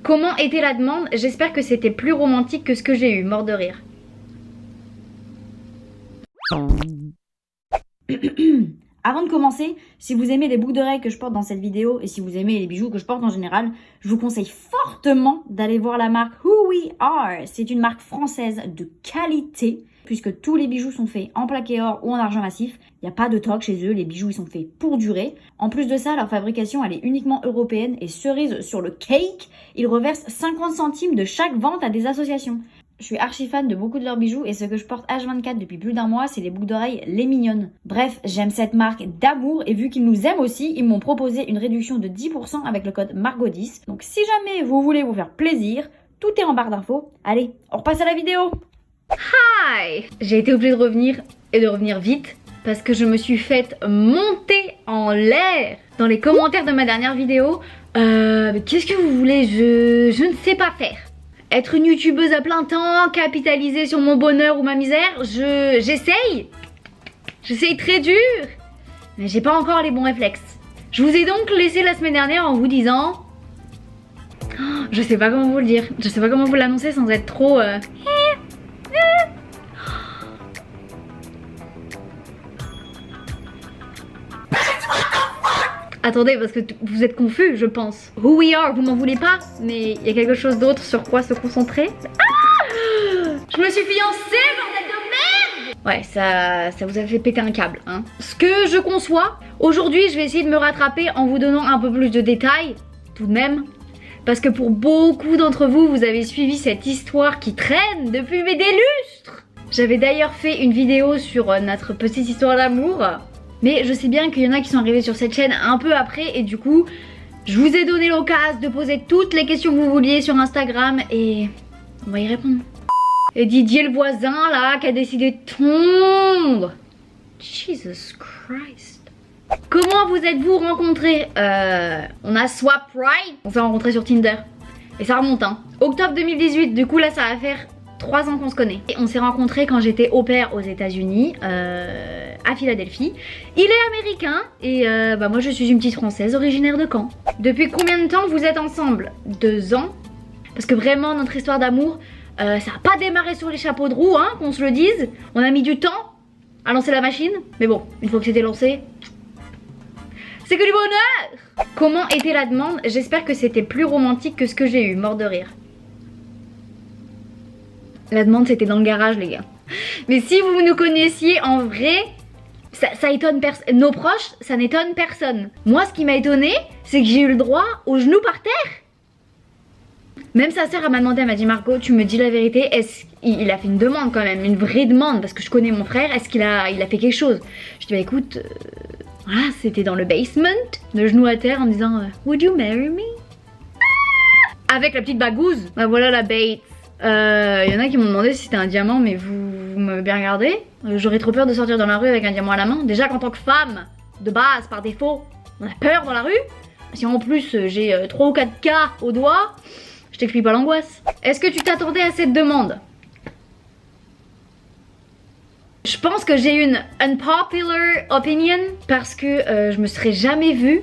Comment était la demande? J'espère que c'était plus romantique que ce que j'ai eu, mort de rire. Avant de commencer, si vous aimez les boucles d'oreilles que je porte dans cette vidéo et si vous aimez les bijoux que je porte en général, je vous conseille fortement d'aller voir la marque Who We Are. C'est une marque française de qualité puisque tous les bijoux sont faits en plaqué or ou en argent massif. Il n'y a pas de troc chez eux, les bijoux ils sont faits pour durer. En plus de ça, leur fabrication elle est uniquement européenne et cerise sur le cake, ils reversent 50 centimes de chaque vente à des associations. Je suis archi fan de beaucoup de leurs bijoux et ce que je porte H24 depuis plus d'un mois, c'est les boucles d'oreilles Les Mignonnes. Bref, j'aime cette marque d'amour et vu qu'ils nous aiment aussi, ils m'ont proposé une réduction de 10% avec le code Margot10. Donc si jamais vous voulez vous faire plaisir, tout est en barre d'infos. Allez, on repasse à la vidéo. Hi! J'ai été obligée de revenir et de revenir vite parce que je me suis faite monter en l'air dans les commentaires de ma dernière vidéo. Qu'est-ce que vous voulez? Je ne sais pas faire. Être une youtubeuse à plein temps, capitaliser sur mon bonheur ou ma misère, j'essaye. J'essaye très dur, mais j'ai pas encore les bons réflexes. Je vous ai donc laissé la semaine dernière en vous disant... je sais pas comment vous le dire, je sais pas comment vous l'annoncer sans être trop... Attendez, parce que vous êtes confus, je pense. Who we are, vous m'en voulez pas, mais il y a quelque chose d'autre sur quoi se concentrer. Je me suis fiancée, bordel de merde! Ouais, ça vous a fait péter un câble, hein. Ce que je conçois, aujourd'hui, je vais essayer de me rattraper en vous donnant un peu plus de détails, tout de même. Parce que pour beaucoup d'entre vous, vous avez suivi cette histoire qui traîne depuis des lustres. J'avais d'ailleurs fait une vidéo sur notre petite histoire d'amour. Mais je sais bien qu'il y en a qui sont arrivés sur cette chaîne un peu après et du coup, je vous ai donné l'occasion de poser toutes les questions que vous vouliez sur Instagram et on va y répondre. Et Didier le voisin là qui a décidé de tondre. Jesus Christ. Comment vous êtes-vous rencontrés? On a swap right. On s'est rencontrés sur Tinder. Et ça remonte hein. Octobre 2018, du coup là ça va faire 3 ans qu'on se connaît. Et on s'est rencontrés quand j'étais au pair aux États-Unis, à Philadelphie. Il est américain et moi je suis une petite française originaire de Caen. Depuis combien de temps vous êtes ensemble? 2 ans. Parce que vraiment notre histoire d'amour, ça n'a pas démarré sur les chapeaux de roue, hein, qu'on se le dise. On a mis du temps à lancer la machine. Mais bon, une fois que c'était lancé, c'est que du bonheur. Comment était la demande? J'espère que c'était plus romantique que ce que j'ai eu, mort de rire. La demande c'était dans le garage les gars. Mais si vous nous connaissiez en vrai, ça étonne personne. Nos proches, ça n'étonne personne. Moi ce qui m'a étonné, c'est que j'ai eu le droit au genou par terre. Même sa sœur m'a demandé, elle m'a dit Margot, tu me dis la vérité, est-ce qu'il a fait une demande quand même, une vraie demande parce que je connais mon frère, est-ce qu'il a fait quelque chose? Je dis bah écoute, voilà c'était dans le basement, le genou à terre en me disant would you marry me? Avec la petite bagouze, bah voilà la bait. Y en a qui m'ont demandé si c'était un diamant, mais vous m'avez bien regardé. J'aurais trop peur de sortir dans la rue avec un diamant à la main. Déjà qu'en tant que femme, de base, par défaut, on a peur dans la rue. Si en plus j'ai 3 ou 4 cas au doigt, je t'explique pas l'angoisse. Est-ce que tu t'attendais à cette demande? Je pense que j'ai une unpopular opinion parce que je me serais jamais vue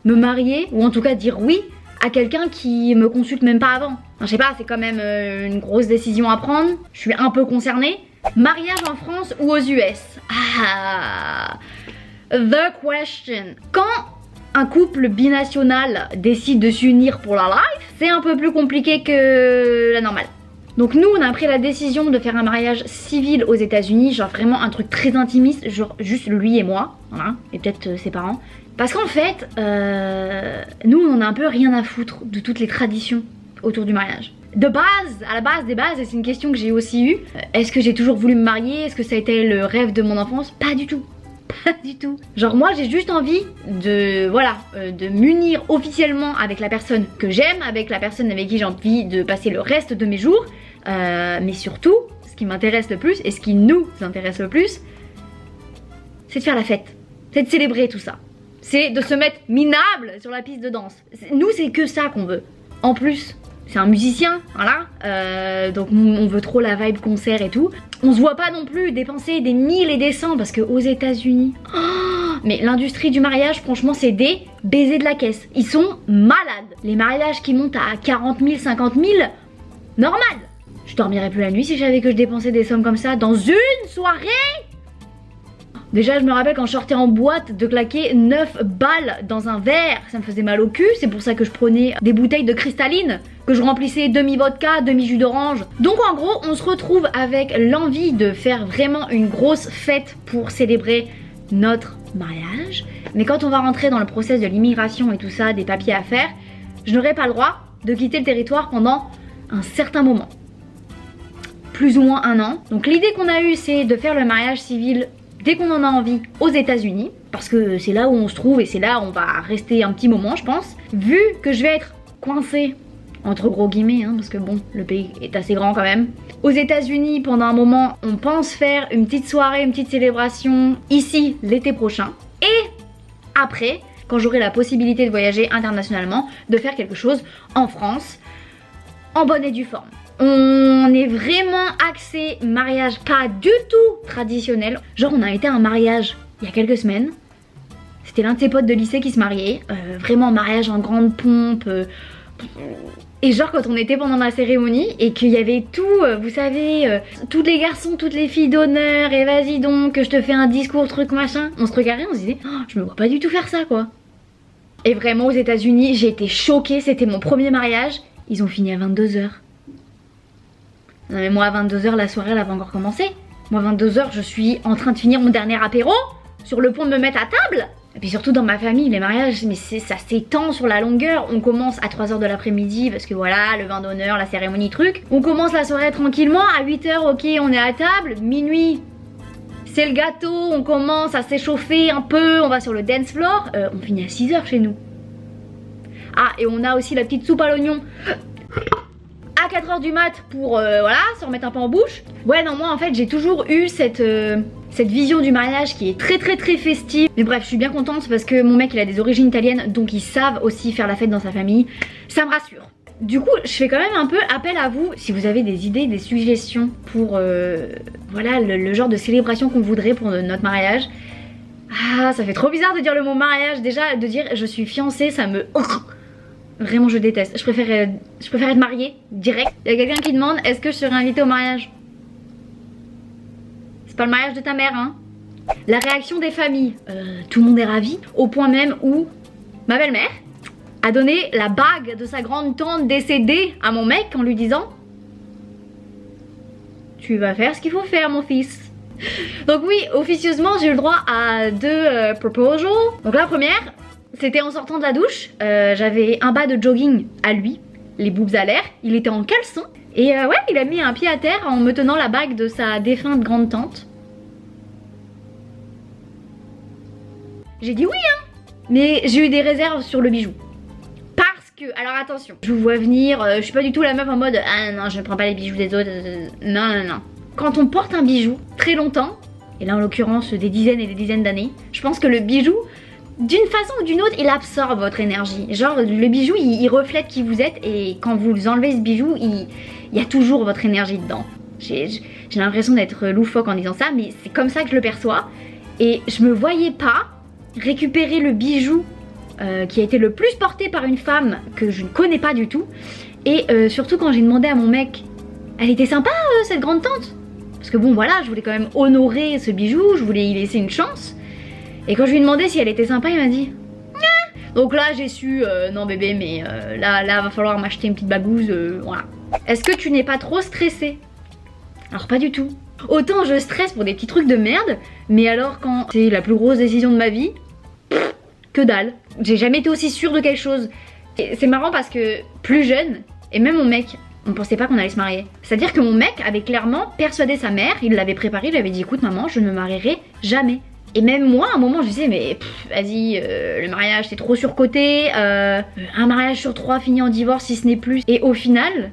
me marier, ou en tout cas dire oui à quelqu'un qui me consulte même pas avant. Enfin, je sais pas, c'est quand même une grosse décision à prendre. Je suis un peu concernée. Mariage en France ou aux US? Ah, the question. Quand un couple binational décide de s'unir pour la life, c'est un peu plus compliqué que la normale. Donc nous, on a pris la décision de faire un mariage civil aux États-Unis, genre vraiment un truc très intimiste, genre juste lui et moi, voilà, et peut-être ses parents. Parce qu'en fait, nous on en a un peu rien à foutre de toutes les traditions autour du mariage. De base, à la base des bases, et c'est une question que j'ai aussi eue, est-ce que j'ai toujours voulu me marier? Est-ce que ça a été le rêve de mon enfance? Pas du tout. Pas du tout. Genre moi j'ai juste envie de, voilà, de m'unir officiellement avec la personne que j'aime, avec la personne avec qui j'ai envie de passer le reste de mes jours. Mais surtout, ce qui m'intéresse le plus et ce qui nous intéresse le plus, c'est de faire la fête. C'est de célébrer tout ça. C'est de se mettre minable sur la piste de danse. Nous c'est que ça qu'on veut. En plus, c'est un musicien, voilà, donc on veut trop la vibe concert et tout. On se voit pas non plus dépenser des 1000 et des 100 parce que aux États-Unis, oh, Mais l'industrie du mariage, franchement, c'est des baisers de la caisse. Ils sont malades. Les mariages qui montent à 40 000, 50 000, normal. Je dormirais plus la nuit si je savais que je dépensais des sommes comme ça dans une soirée. Déjà, je me rappelle quand je sortais en boîte de claquer 9 balles dans un verre. Ça me faisait mal au cul. C'est pour ça que je prenais des bouteilles de cristalline, que je remplissais demi-vodka, demi-jus d'orange. Donc en gros, on se retrouve avec l'envie de faire vraiment une grosse fête pour célébrer notre mariage. Mais quand on va rentrer dans le process de l'immigration et tout ça, des papiers à faire, je n'aurai pas le droit de quitter le territoire pendant un certain moment. Plus ou moins 1 an. Donc l'idée qu'on a eue, c'est de faire le mariage civil dès qu'on en a envie aux États-Unis, parce que c'est là où on se trouve et c'est là où on va rester un petit moment, je pense. Vu que je vais être coincée, entre gros guillemets, hein, parce que bon, le pays est assez grand quand même, aux États-Unis pendant un moment, on pense faire une petite soirée, une petite célébration ici l'été prochain. Et après, quand j'aurai la possibilité de voyager internationalement, de faire quelque chose en France, en bonne et due forme. On est vraiment axé mariage pas du tout traditionnel. Genre on a été à un mariage il y a quelques semaines. C'était l'un de ses potes de lycée qui se mariait. Vraiment mariage en grande pompe. Et genre quand on était pendant la cérémonie et qu'il y avait tout, vous savez, tous les garçons, toutes les filles d'honneur, et vas-y donc, je te fais un discours, truc machin. On se regardait, on se disait, oh, je me vois pas du tout faire ça quoi. Et vraiment aux États-Unis, j'ai été choquée, c'était mon premier mariage. Ils ont fini à 22h. Non mais moi à 22h la soirée elle a pas encore commencé. Moi à 22h je suis en train de finir mon dernier apéro, sur le point de me mettre à table. Et puis surtout dans ma famille les mariages mais ça s'étend sur la longueur. On commence à 3h de l'après-midi parce que voilà le vin d'honneur, la cérémonie truc. On commence la soirée tranquillement, à 8h ok on est à table, minuit c'est le gâteau, on commence à s'échauffer un peu, on va sur le dance floor, on finit à 6h chez nous. Ah et on a aussi la petite soupe à l'oignon à 4h du mat pour voilà, se remettre un peu en bouche. Ouais non moi en fait j'ai toujours eu cette vision du mariage qui est très festive. Mais bref je suis bien contente parce que mon mec il a des origines italiennes donc ils savent aussi faire la fête dans sa famille. Ça me rassure. Du coup je fais quand même un peu appel à vous si vous avez des idées, des suggestions pour voilà le genre de célébration qu'on voudrait pour notre mariage. Ah ça fait trop bizarre de dire le mot mariage, déjà de dire je suis fiancée ça me... Vraiment je déteste, je préfère être mariée direct. Il y a quelqu'un qui demande est-ce que je serai invitée au mariage. C'est pas le mariage de ta mère hein. La réaction des familles, tout le monde est ravi. Au point même où ma belle-mère a donné la bague de sa grande tante décédée à mon mec en lui disant tu vas faire ce qu'il faut faire mon fils. Donc oui officieusement j'ai eu le droit à 2 proposals. Donc la première c'était en sortant de la douche, j'avais un bas de jogging à lui, les boobs à l'air, il était en caleçon. Et ouais, il a mis un pied à terre en me tenant la bague de sa défunte grande tante. J'ai dit oui hein, mais j'ai eu des réserves sur le bijou. Parce que, alors attention, je vous vois venir, je suis pas du tout la meuf en mode ah non je ne prends pas les bijoux des autres, non. Quand on porte un bijou très longtemps, et là en l'occurrence des dizaines et des dizaines d'années, je pense que le bijou, d'une façon ou d'une autre, il absorbe votre énergie. Genre le bijou, il reflète qui vous êtes et quand vous enlevez ce bijou, il y a toujours votre énergie dedans. J'ai l'impression d'être loufoque en disant ça, mais c'est comme ça que je le perçois. Et je me voyais pas récupérer le bijou qui a été le plus porté par une femme que je ne connais pas du tout. Et surtout quand j'ai demandé à mon mec, elle était sympa cette grande tante? Parce que bon voilà, je voulais quand même honorer ce bijou, je voulais y laisser une chance. Et quand je lui ai demandé si elle était sympa, il m'a dit nah. Donc là j'ai su non bébé mais là va falloir m'acheter une petite bagouze, voilà. Est-ce que tu n'es pas trop stressée? Alors pas du tout. Autant je stresse pour des petits trucs de merde, mais alors quand c'est la plus grosse décision de ma vie, que dalle. J'ai jamais été aussi sûre de quelque chose. C'est marrant parce que plus jeune, et même mon mec, on pensait pas qu'on allait se marier. C'est-à-dire que mon mec avait clairement persuadé sa mère, il l'avait préparé, il lui avait dit écoute maman je ne me marierai jamais. Et même moi à un moment je disais mais vas-y le mariage c'est trop surcoté, un mariage sur 3 finit en divorce si ce n'est plus. Et au final,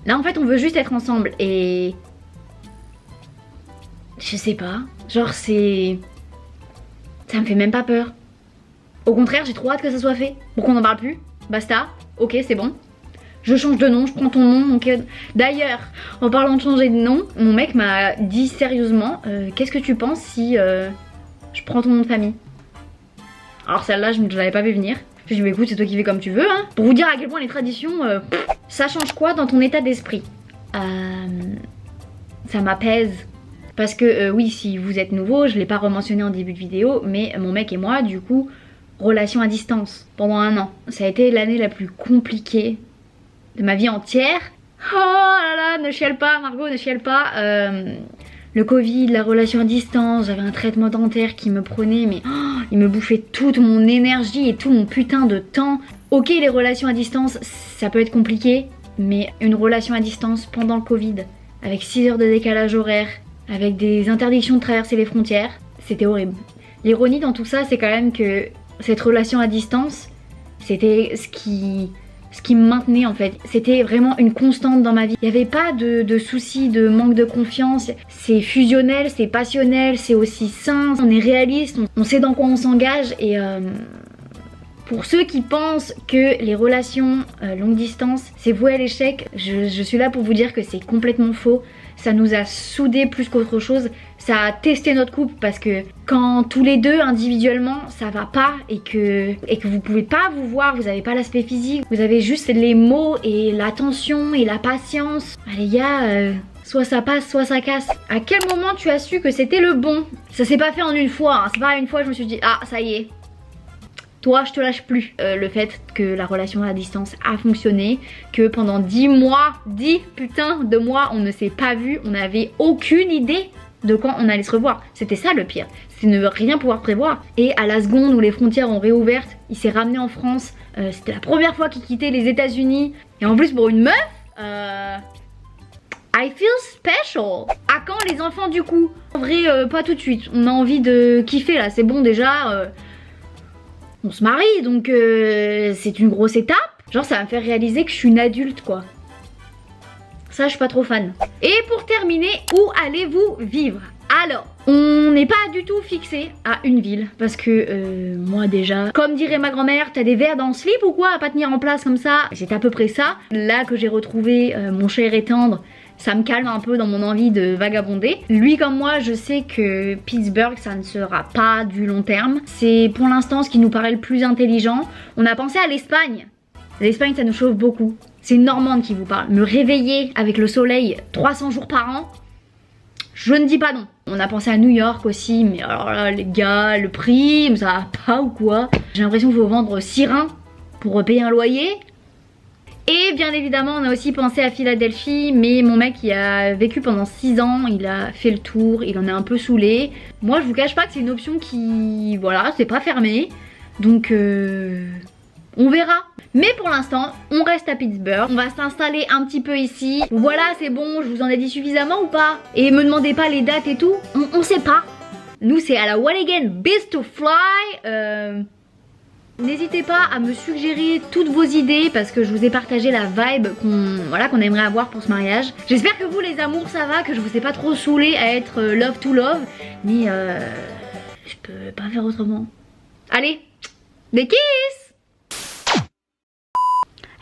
là en fait on veut juste être ensemble et... Je sais pas, genre c'est... Ça me fait même pas peur. Au contraire j'ai trop hâte que ça soit fait, pour qu'on n'en parle plus, basta, ok c'est bon. Je change de nom, je prends ton nom. Donc, d'ailleurs, en parlant de changer de nom, mon mec m'a dit sérieusement qu'est-ce que tu penses si je prends ton nom de famille. Alors celle-là, je ne l'avais pas vu venir. Je lui ai dit, écoute, c'est toi qui fais comme tu veux, hein. Pour vous dire à quel point les traditions, ça change quoi dans ton état d'esprit? Ça m'apaise. Parce que oui, si vous êtes nouveau, je l'ai pas rementionné en début de vidéo, mais mon mec et moi, du coup, relation à distance pendant 1 an. Ça a été l'année la plus compliquée de ma vie entière. Oh là là, ne chiale pas Margot, ne chiale pas. Le Covid, la relation à distance, j'avais un traitement dentaire qui me prenait, mais il me bouffait toute mon énergie et tout mon putain de temps. Ok, les relations à distance, ça peut être compliqué, mais une relation à distance pendant le Covid, avec 6 heures de décalage horaire, avec des interdictions de traverser les frontières, c'était horrible. L'ironie dans tout ça, c'est quand même que cette relation à distance, c'était ce qui me maintenait en fait. C'était vraiment une constante dans ma vie. Il n'y avait pas de soucis, de manque de confiance. C'est fusionnel, c'est passionnel, c'est aussi sain. On est réaliste, on sait dans quoi on s'engage. Et pour ceux qui pensent que les relations longue distance, c'est voué à l'échec, je suis là pour vous dire que c'est complètement faux. Ça nous a soudés plus qu'autre chose. Ça a testé notre couple parce que quand tous les deux individuellement ça va pas et que vous pouvez pas vous voir, vous avez pas l'aspect physique, vous avez juste les mots et l'attention et la patience. Ah, les gars, soit ça passe, soit ça casse. À quel moment tu as su que c'était le bon? Ça s'est pas fait en une fois, hein. C'est pas une fois je me suis dit ah ça y est. Toi, je te lâche plus. Le fait que la relation à distance a fonctionné, que pendant 10 mois, 10 putains de mois, on ne s'est pas vu, on n'avait aucune idée de quand on allait se revoir. C'était ça le pire, c'est ne rien pouvoir prévoir. Et à la seconde où les frontières ont réouvert, il s'est ramené en France. C'était la première fois qu'il quittait les États-Unis. Et en plus pour une meuf, I feel special. À quand les enfants du coup? En vrai, pas tout de suite. On a envie de kiffer là, c'est bon déjà. On se marie donc c'est une grosse étape. Genre ça va me faire réaliser que je suis une adulte quoi. Ça je suis pas trop fan. Et pour terminer, où allez-vous vivre? Alors, on n'est pas du tout fixé à une ville. Parce que moi déjà, comme dirait ma grand-mère, t'as des vers dans le slip ou quoi à pas tenir en place comme ça? C'est à peu près ça. Là que j'ai retrouvé mon cher et tendre, ça me calme un peu dans mon envie de vagabonder. Lui comme moi, je sais que Pittsburgh, ça ne sera pas du long terme. C'est pour l'instant ce qui nous paraît le plus intelligent. On a pensé à l'Espagne. L'Espagne, ça nous chauffe beaucoup. C'est une Normande qui vous parle. Me réveiller avec le soleil 300 jours par an, je ne dis pas non. On a pensé à New York aussi, mais alors là, les gars, le prix, ça va pas ou quoi? J'ai l'impression qu'il faut vendre 6 reins pour payer un loyer. Et bien évidemment on a aussi pensé à Philadelphie, mais mon mec il a vécu pendant 6 ans, il a fait le tour, il en est un peu saoulé. Moi je vous cache pas que c'est une option qui, voilà, c'est pas fermé, donc on verra. Mais pour l'instant on reste à Pittsburgh, on va s'installer un petit peu ici. Voilà c'est bon, je vous en ai dit suffisamment ou pas? Et me demandez pas les dates et tout, on sait pas. Nous c'est à la One Again Biz to Fly. N'hésitez pas à me suggérer toutes vos idées parce que je vous ai partagé la vibe qu'on aimerait avoir pour ce mariage. J'espère que vous les amours ça va, que je vous ai pas trop saoulé à être love to love. Mais je peux pas faire autrement. Allez, des kiss.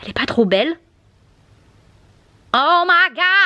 Elle est pas trop belle? Oh my god.